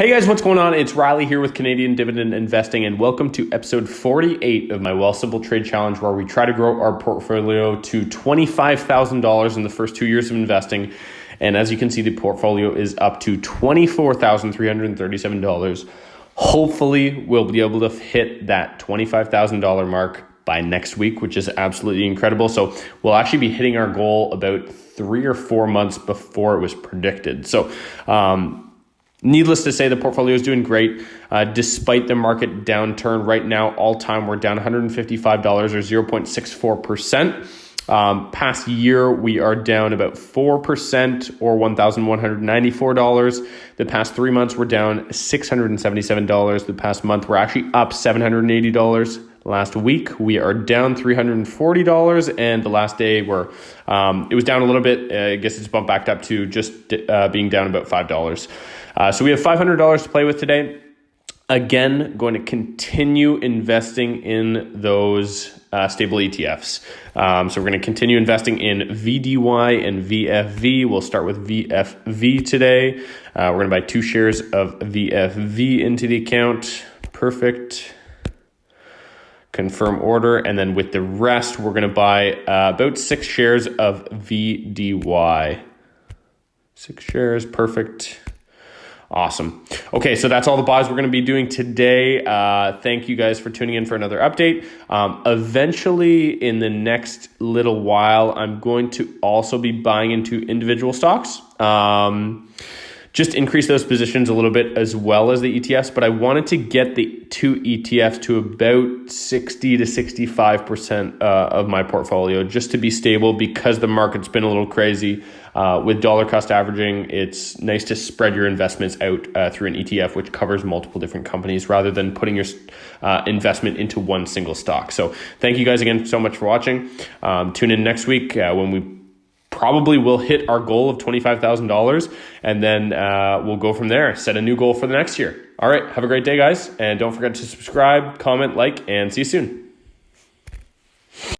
Hey guys, what's going on? It's Riley here with Canadian Dividend Investing, and welcome to episode 48 of my Wealthsimple Trade Challenge, where we try to grow our portfolio to $25,000 in the first 2 years of investing. And as you can see, the portfolio is up to $24,337. Hopefully, we'll be able to hit that $25,000 mark by next week, which is absolutely incredible. So we'll actually be hitting our goal about 3 or 4 months before it was predicted. So, needless to say, the portfolio is doing great despite the market downturn. Right now, all time, we're down $155 or 0.64%. Past year, we are down about 4% or $1,194. The past 3 months, we're down $677. The past month, we're actually up $780. Last week, we are down $340, and the last day it was down a little bit. I guess it's bumped back up to just being down about $5. So we have $500 to play with today. Again, going to continue investing in those stable ETFs. So we're going to continue investing in VDY and VFV. We'll start with VFV today. We're going to buy 2 shares of VFV into the account. Perfect. Confirm order. And then with the rest, we're going to buy about 6 shares of VDY. 6 shares. Perfect. Awesome. Okay, so that's all the buys we're going to be doing today. Thank you guys for tuning in for another update. Eventually, in the next little while, I'm going to also be buying into individual stocks. Just increase those positions a little bit as well as the ETFs, but I wanted to get the 2 ETFs to about 60 to 65% of my portfolio just to be stable, because the market's been a little crazy. With dollar cost averaging, it's nice to spread your investments out through an ETF, which covers multiple different companies rather than putting your investment into one single stock. So thank you guys again so much for watching. Tune in next week when we probably will hit our goal of $25,000, and then we'll go from there, set a new goal for the next year. All right, have a great day, guys, and don't forget to subscribe, comment, like, and see you soon.